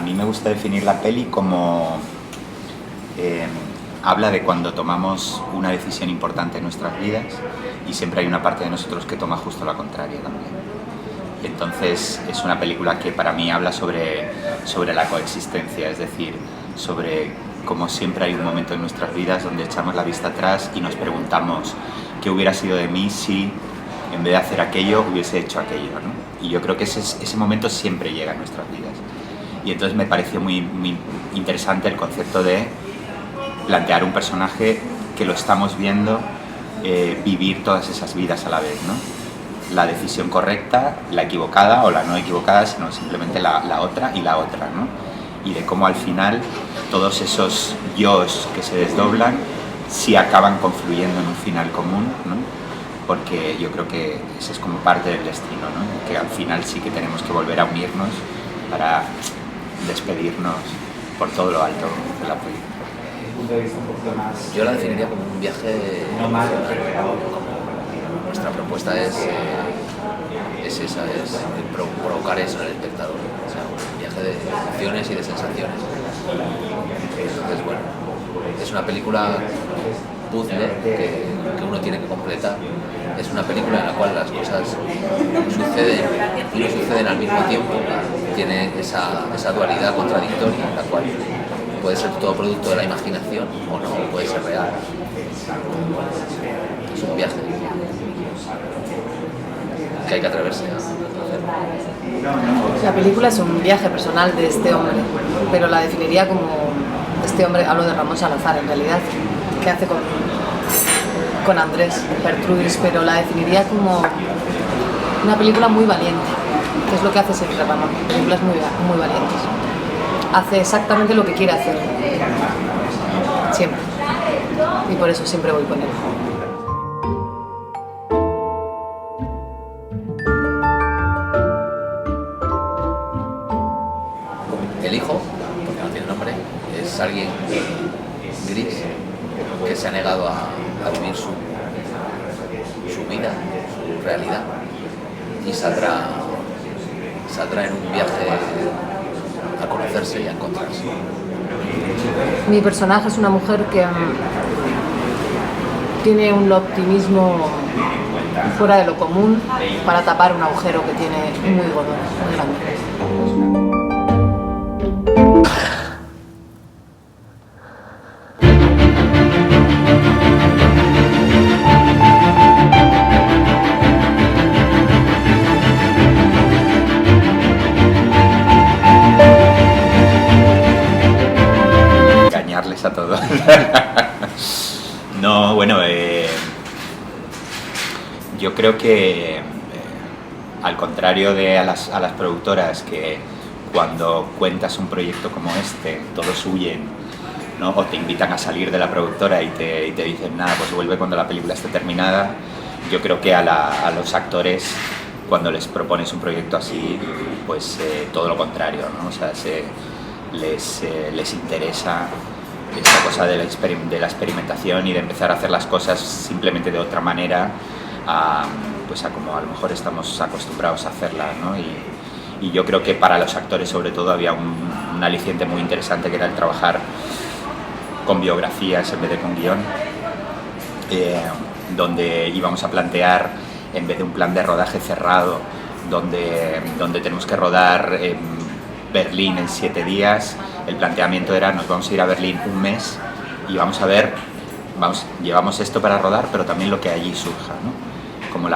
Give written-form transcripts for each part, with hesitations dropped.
A mí me gusta definir la peli como... habla de cuando tomamos una decisión importante en nuestras vidas y siempre hay una parte de nosotros que toma justo la contraria también. Entonces es una película que para mí habla sobre la coexistencia, es decir, sobre cómo siempre hay un momento en nuestras vidas donde echamos la vista atrás y nos preguntamos qué hubiera sido de mí si en vez de hacer aquello hubiese hecho aquello, ¿no? Y yo creo que ese momento siempre llega en nuestras vidas. Y entonces me pareció muy interesante el concepto de plantear un personaje que lo estamos viendo vivir todas esas vidas a la vez, ¿no? La decisión correcta, la equivocada o la no equivocada, sino simplemente la otra y la otra, ¿no? Y de cómo al final todos esos yo's que se desdoblan sí acaban confluyendo en un final común, ¿no? Porque yo creo que eso es como parte del destino, ¿no? Que al final sí que tenemos que volver a unirnos para despedirnos por todo lo alto de la película. Yo la definiría como un viaje emocional. Nuestra propuesta es esa, es provocar eso en el espectador, o sea, un viaje de emociones y de sensaciones. Entonces, bueno, es una película puzzle que uno tiene que completar. Es una película en la cual las cosas suceden y no suceden al mismo tiempo. Tiene esa dualidad contradictoria en la cual puede ser todo producto de la imaginación o no, puede ser real. Es un viaje que hay que atreverse a hacer. La película es un viaje personal de este hombre, pero la definiría como este hombre, hablo de Ramón Salazar en realidad, que hace con Andrés Bertrudis, pero la definiría como una película muy valiente, que es lo que hace siempre Ramón, películas muy valientes. Hace exactamente lo que quiere hacer, siempre, y por eso siempre voy con él. El hijo, porque no tiene nombre, es alguien gris que se ha negado a vivir su vida, su realidad, y saldrá en un viaje a conocerse y a encontrarse. Mi personaje es una mujer que tiene un optimismo fuera de lo común para tapar un agujero que tiene muy gordo, muy grande. A todos. No, bueno, yo creo que al contrario de a las productoras que cuando cuentas un proyecto como este todos huyen, ¿no? O te invitan a salir de la productora y te dicen nada, pues vuelve cuando la película esté terminada. Yo creo que a los actores cuando les propones un proyecto así, pues todo lo contrario, ¿no? O sea, les interesa esta cosa de la experimentación y de empezar a hacer las cosas simplemente de otra manera pues a como a lo mejor estamos acostumbrados a hacerlas, ¿no? Y yo creo que para los actores sobre todo había un aliciente muy interesante que era el trabajar con biografías en vez de con guión, donde íbamos a plantear en vez de un plan de rodaje cerrado donde tenemos que rodar Berlín en 7 días, el planteamiento era nos vamos a ir a Berlín un mes y vamos a ver, llevamos esto para rodar, pero también lo que allí surja, ¿no? Como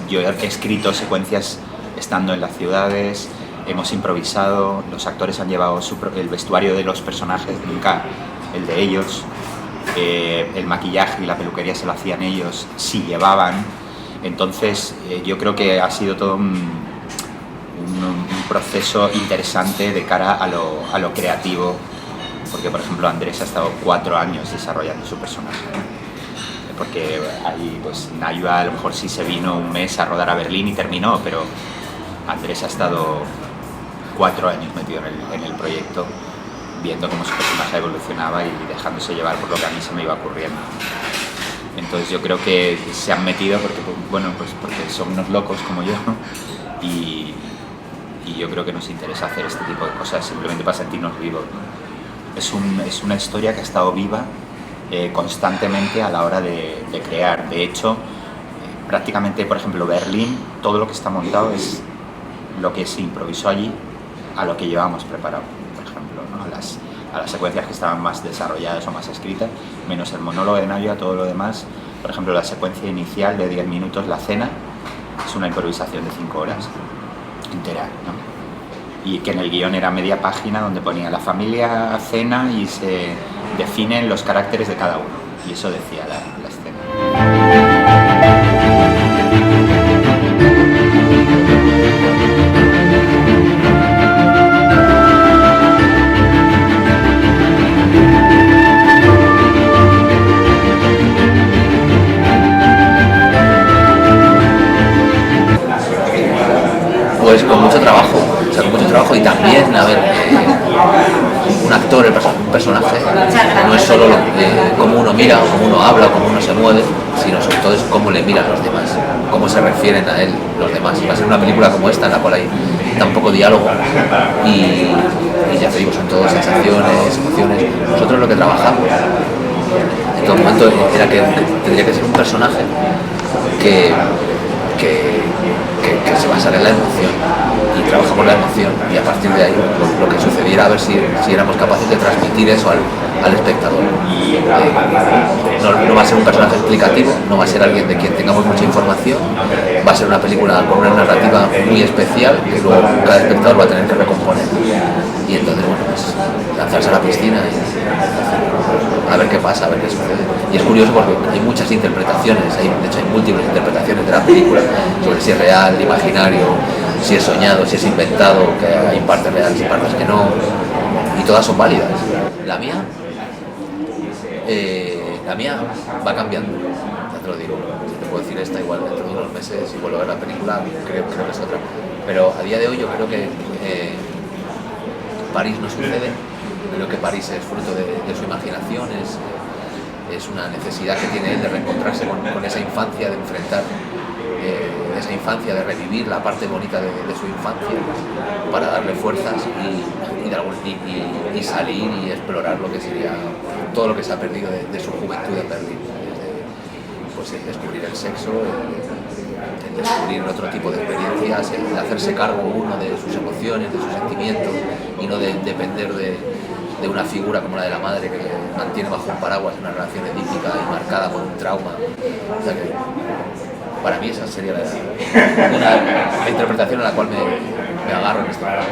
yo he escrito secuencias estando en las ciudades, hemos improvisado, los actores han llevado el vestuario de los personajes, nunca el de ellos, el maquillaje y la peluquería se lo hacían ellos, sí llevaban, entonces yo creo que ha sido todo un proceso interesante de cara a lo creativo, porque por ejemplo Andrés ha estado 4 años desarrollando su personaje, porque ahí pues Nayua a lo mejor sí se vino un mes a rodar a Berlín y terminó, pero Andrés ha estado 4 años metido en el proyecto, viendo cómo su personaje evolucionaba y dejándose llevar por lo que a mí se me iba ocurriendo. Entonces yo creo que se han metido porque, bueno, pues porque son unos locos como yo y y yo creo que nos interesa hacer este tipo de cosas simplemente para sentirnos vivos, ¿no? Es una historia que ha estado viva constantemente a la hora de crear. De hecho, prácticamente, por ejemplo, Berlín, todo lo que está montado es lo que se improvisó allí a lo que llevábamos preparado, por ejemplo, ¿no? a las secuencias que estaban más desarrolladas o más escritas, menos el monólogo de Nadia, todo lo demás. Por ejemplo, la secuencia inicial de 10 minutos, la cena, es una improvisación de 5 horas entera, ¿no? Y que en el guión era media página donde ponía la familia cena y se definen los caracteres de cada uno, y eso decía la escena. Pues con mucho trabajo, o sea, con mucho trabajo y también, a ver, un actor, un personaje, no es solo cómo uno mira, o cómo uno habla, o cómo uno se mueve, sino sobre todo es cómo le miran los demás, cómo se refieren a él los demás. Va a ser una película como esta, en la cual hay tan poco diálogo y ya te digo, son todo sensaciones, emociones. Nosotros lo que trabajamos en todo momento era que tendría que ser un personaje que se basara en la emoción, y trabajamos la emoción, y a partir de ahí lo que sucediera, a ver si éramos capaces de transmitir eso al espectador. No va a ser un personaje explicativo, no va a ser alguien de quien tengamos mucha información, va a ser una película con una narrativa muy especial que luego cada espectador va a tener que recomponer, y entonces, bueno, pues lanzarse a la piscina y a ver qué pasa, a ver qué sucede. Y es curioso porque hay muchas interpretaciones, de hecho hay múltiples interpretaciones de la película sobre si es real, imaginario, si es soñado, si es inventado, que hay partes reales y partes que no, y todas son válidas. La mía va cambiando, ya te lo digo. Si te puedo decir esta, igual dentro de unos meses, si vuelvo a ver la película, creo que es otra. Pero a día de hoy yo creo que París no sucede. Creo que París es fruto de su imaginación, es una necesidad que tiene él de reencontrarse con esa infancia, de enfrentar esa infancia, de revivir la parte bonita de su infancia para darle fuerzas y salir y explorar lo que sería todo lo que se ha perdido de su juventud en Berlín, pues el descubrir el sexo, el descubrir otro tipo de experiencias, el hacerse cargo uno de sus emociones, de sus sentimientos, y no de depender de una figura como la de la madre que le mantiene bajo un paraguas en una relación edípica y marcada por un trauma. O sea que para mí esa sería la interpretación a la cual me agarro en este momento.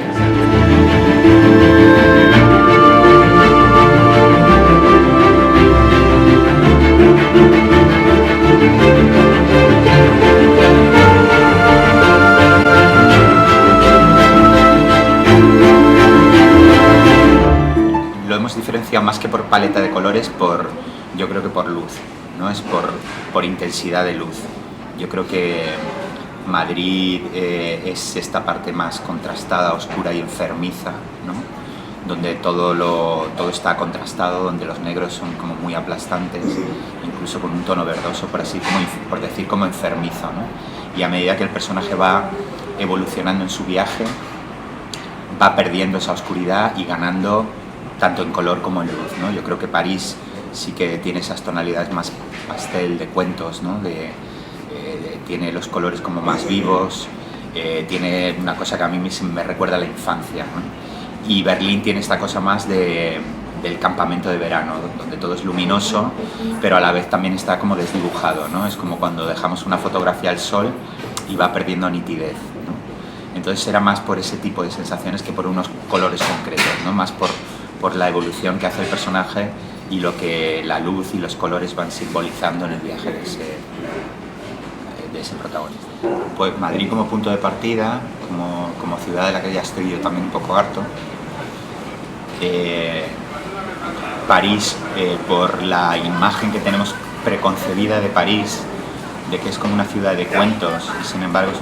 Lo hemos diferenciado más que por paleta de colores, yo creo que por luz, ¿no? Es por intensidad de luz. Yo creo que Madrid es esta parte más contrastada, oscura y enfermiza, ¿no? Donde todo está contrastado, donde los negros son como muy aplastantes, incluso con un tono verdoso, por decir como enfermizo, ¿no? Y a medida que el personaje va evolucionando en su viaje, va perdiendo esa oscuridad y ganando tanto en color como en luz, ¿no? Yo creo que París sí que tiene esas tonalidades más pastel de cuentos, ¿no? Tiene los colores como más vivos, tiene una cosa que a mí me recuerda a la infancia, ¿no? Y Berlín tiene esta cosa más del campamento de verano, donde todo es luminoso, pero a la vez también está como desdibujado, ¿no? Es como cuando dejamos una fotografía al sol y va perdiendo nitidez, ¿no? Entonces era más por ese tipo de sensaciones que por unos colores concretos, ¿no? Más por la evolución que hace el personaje y lo que la luz y los colores van simbolizando en el viaje de ese protagonista. Pues Madrid como punto de partida, como ciudad de la que ya estoy yo también un poco harto. París, por la imagen que tenemos preconcebida de París, de que es como una ciudad de cuentos, y sin embargo es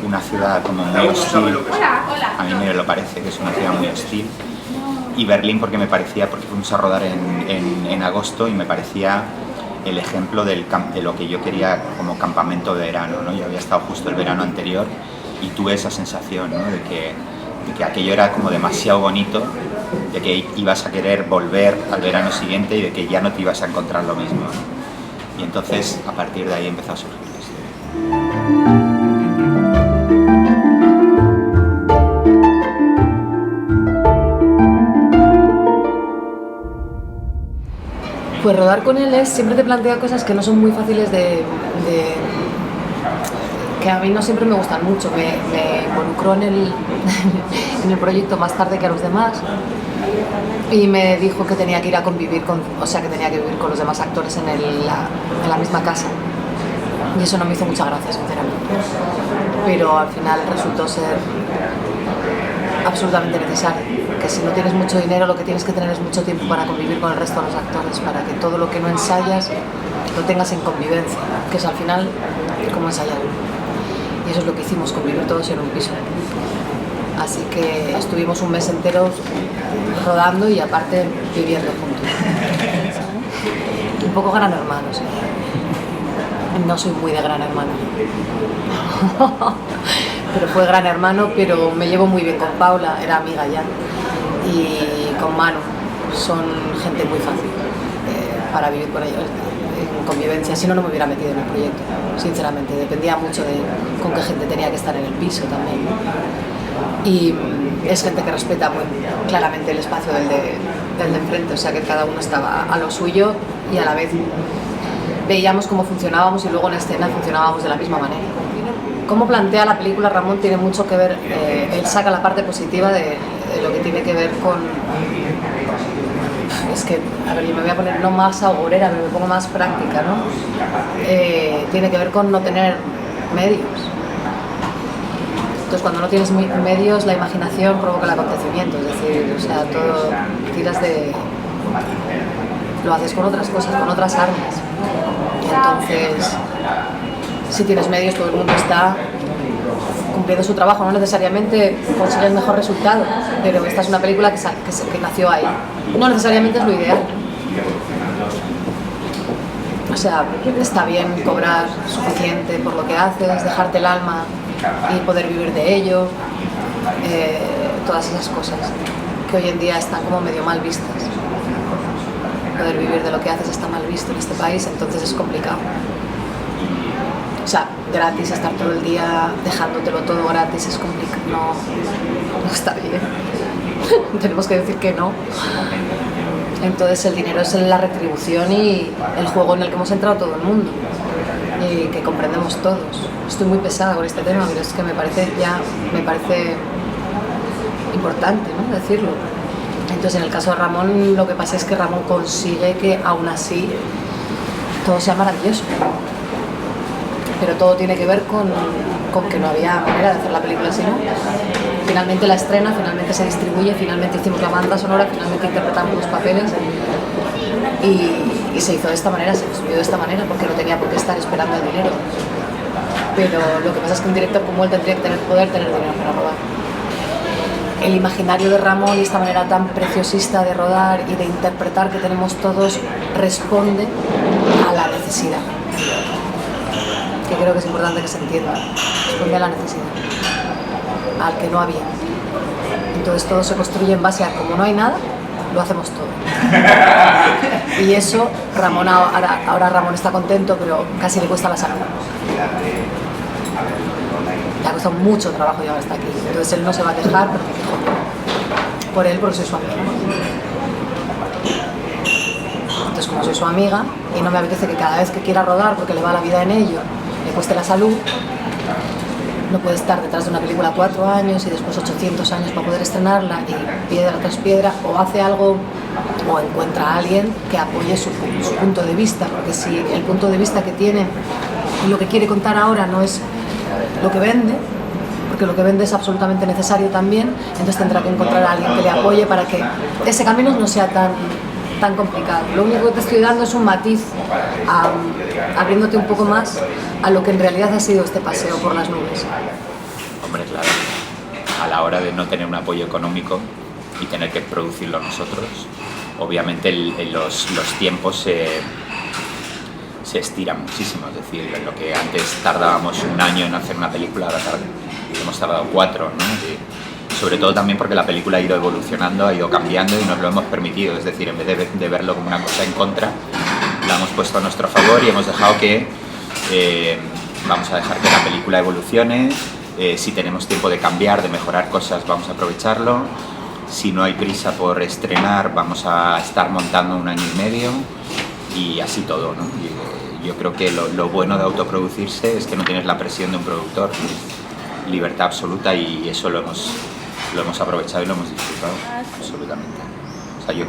una ciudad como muy hostil. A mí me lo parece que es una ciudad muy hostil. Y Berlín porque fuimos a rodar en agosto y me parecía el ejemplo de lo que yo quería como campamento de verano, ¿no? Yo había estado justo el verano anterior y tuve esa sensación, ¿no? de que aquello era como demasiado bonito, de que ibas a querer volver al verano siguiente y de que ya no te ibas a encontrar lo mismo, ¿no? Y entonces a partir de ahí empezó a surgir la historia. Pues rodar con él siempre te plantea cosas que no son muy fáciles que a mí no siempre me gustan mucho. Me involucró en el proyecto más tarde que a los demás y me dijo que tenía que ir a convivir que tenía que vivir con los demás actores en la misma casa. Y eso no me hizo mucha gracia, sinceramente. Pero al final resultó ser absolutamente necesario, que si no tienes mucho dinero lo que tienes que tener es mucho tiempo para convivir con el resto de los actores, para que todo lo que no ensayas lo tengas en convivencia, que es al final como ensayar. Y eso es lo que hicimos, convivir todos en un piso. Así que estuvimos un mes entero rodando y aparte viviendo juntos. Un poco Gran Hermano, sí. No soy muy de Gran Hermano. Pero fue Gran Hermano, pero me llevo muy bien con Paula, era amiga ya, y con Manu, son gente muy fácil para vivir con ellos en convivencia, si no, no me hubiera metido en el proyecto, sinceramente, dependía mucho de con qué gente tenía que estar en el piso también, ¿no? Y es gente que respeta muy claramente el espacio del de enfrente, o sea que cada uno estaba a lo suyo y a la vez veíamos cómo funcionábamos y luego en escena funcionábamos de la misma manera. Cómo plantea la película Ramón tiene mucho que ver, él saca la parte positiva de lo que tiene que ver con... Es que, a ver, yo me voy a poner no más augurera, pero me pongo más práctica, ¿no? Tiene que ver con no tener medios. Entonces, cuando no tienes medios, la imaginación provoca el acontecimiento, es decir, o sea, todo tiras de... Lo haces con otras cosas, con otras armas. Entonces... Si tienes medios, todo el mundo está cumpliendo su trabajo, no necesariamente consigue el mejor resultado, pero esta es una película que nació ahí. No necesariamente es lo ideal. O sea, está bien cobrar suficiente por lo que haces, dejarte el alma y poder vivir de ello, todas esas cosas que hoy en día están como medio mal vistas. Poder vivir de lo que haces está mal visto en este país, entonces es complicado. O sea, gratis, estar todo el día dejándotelo todo gratis es complicado, no está bien. Tenemos que decir que no. Entonces el dinero es la retribución y el juego en el que hemos entrado todo el mundo y que comprendemos todos. Estoy muy pesada con este tema, pero es que me parece importante, ¿no? Decirlo. Entonces en el caso de Ramón lo que pasa es que Ramón consigue que aún así todo sea maravilloso. Pero todo tiene que ver con que no había manera de hacer la película así, ¿no? Finalmente la estrena, finalmente se distribuye, finalmente hicimos la banda sonora, finalmente interpretamos los papeles y se hizo de esta manera, se construyó de esta manera porque no tenía por qué estar esperando el dinero. Pero lo que pasa es que un director como él tendría que poder tener dinero para rodar. El imaginario de Ramón y esta manera tan preciosista de rodar y de interpretar que tenemos todos responde a la necesidad. Que creo que es importante que se entienda, responde a la necesidad, al que no había. Entonces todo se construye en base a como no hay nada, lo hacemos todo. Y eso, Ramón ahora Ramón está contento, pero casi le cuesta la salud. Le ha costado mucho trabajo llegar hasta aquí, entonces él no se va a quejar, pero me quejo yo. Por él, porque soy su amiga. Entonces, como soy su amiga y no me apetece que cada vez que quiera rodar, porque le va la vida en ello, le cueste la salud, no puede estar detrás de una película 4 años y después 800 años para poder estrenarla y piedra tras piedra, o hace algo o encuentra a alguien que apoye su punto de vista, porque si el punto de vista que tiene y lo que quiere contar ahora no es lo que vende, porque lo que vende es absolutamente necesario también, entonces tendrá que encontrar a alguien que le apoye para que ese camino no sea tan complicado. Lo único que te estoy dando es un matiz, abriéndote un poco más a lo que en realidad ha sido este paseo por las nubes. Hombre, claro, a la hora de no tener un apoyo económico y tener que producirlo nosotros, obviamente los tiempos se estiran muchísimo, es decir, en lo que antes tardábamos un año en hacer una película, ahora hemos tardado 4, ¿no? Y sobre todo también porque la película ha ido evolucionando, ha ido cambiando y nos lo hemos permitido, es decir, en vez de verlo como una cosa en contra, la hemos puesto a nuestro favor y hemos dejado que vamos a dejar que la película evolucione. Si tenemos tiempo de cambiar, de mejorar cosas, vamos a aprovecharlo. Si no hay prisa por estrenar, vamos a estar montando 1 año y medio y así todo, ¿no? Y yo creo que lo bueno de autoproducirse es que no tienes la presión de un productor, libertad absoluta, y eso lo hemos aprovechado y lo hemos disfrutado absolutamente. O sea, yo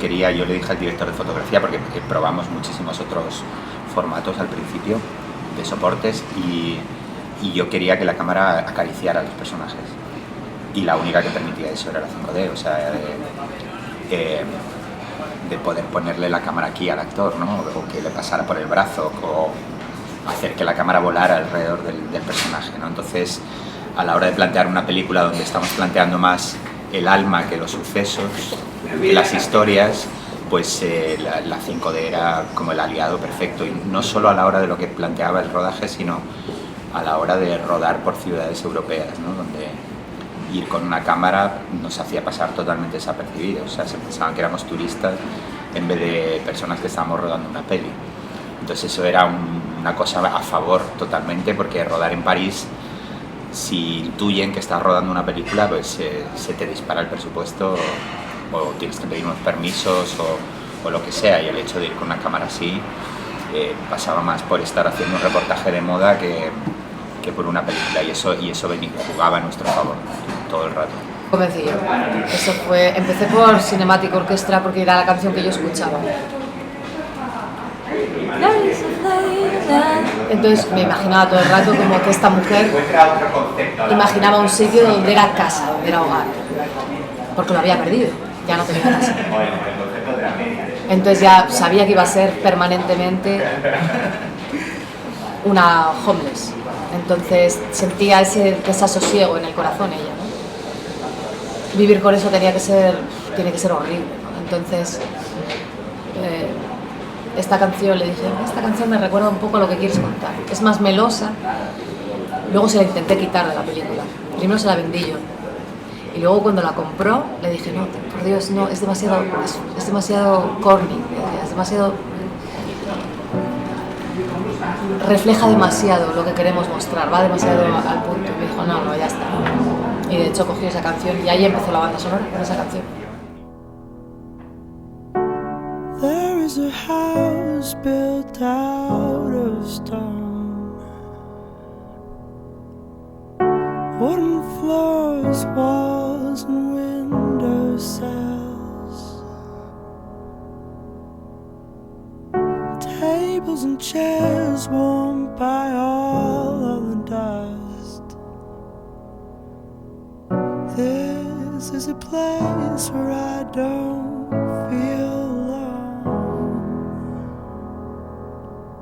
le dije al director de fotografía, porque probamos muchísimos otros formatos al principio de soportes, y yo quería que la cámara acariciara a los personajes, y la única que permitía eso era la 5D, o sea, de poder ponerle la cámara aquí al actor, ¿no? O que le pasara por el brazo, o hacer que la cámara volara alrededor del personaje, ¿no? Entonces, a la hora de plantear una película donde estamos planteando más el alma que los sucesos, que las historias, pues la 5D era como el aliado perfecto, y no solo a la hora de lo que planteaba el rodaje, sino a la hora de rodar por ciudades europeas, ¿no? Donde ir con una cámara nos hacía pasar totalmente desapercibidos, o sea, se pensaban que éramos turistas en vez de personas que estábamos rodando una peli. Entonces eso era una cosa a favor totalmente, porque rodar en París, si intuyen que estás rodando una película, pues se te dispara el presupuesto, o tienes que pedir unos permisos o lo que sea, y el hecho de ir con una cámara así pasaba más por estar haciendo un reportaje de moda que por una película, y eso jugaba a nuestro favor todo el rato. Convencido. Eso fue, empecé por Cinematic Orchestra porque era la canción que yo escuchaba. Entonces me imaginaba todo el rato como que esta mujer imaginaba un sitio donde era casa, donde era hogar, porque lo había perdido, ya no tenía casa. Entonces ya sabía que iba a ser permanentemente una homeless. Entonces sentía ese desasosiego en el corazón ella, ¿no? Vivir con eso tiene que ser horrible, ¿no? Entonces esta canción, le dije, esta canción me recuerda un poco a lo que quieres contar. Es más melosa. Luego se la intenté quitar de la película. Primero se la vendí yo. Y luego cuando la compró, le dije, no, por Dios, no, es demasiado corny, es demasiado... refleja demasiado lo que queremos mostrar, va demasiado al punto. Y me dijo, no, ya está. Y de hecho cogió esa canción y ahí empezó la banda sonora con esa canción. There is a house built out of stone, wooden floors, walls and window sills, tables and chairs warmed by all of the dust. This is a place where I don't feel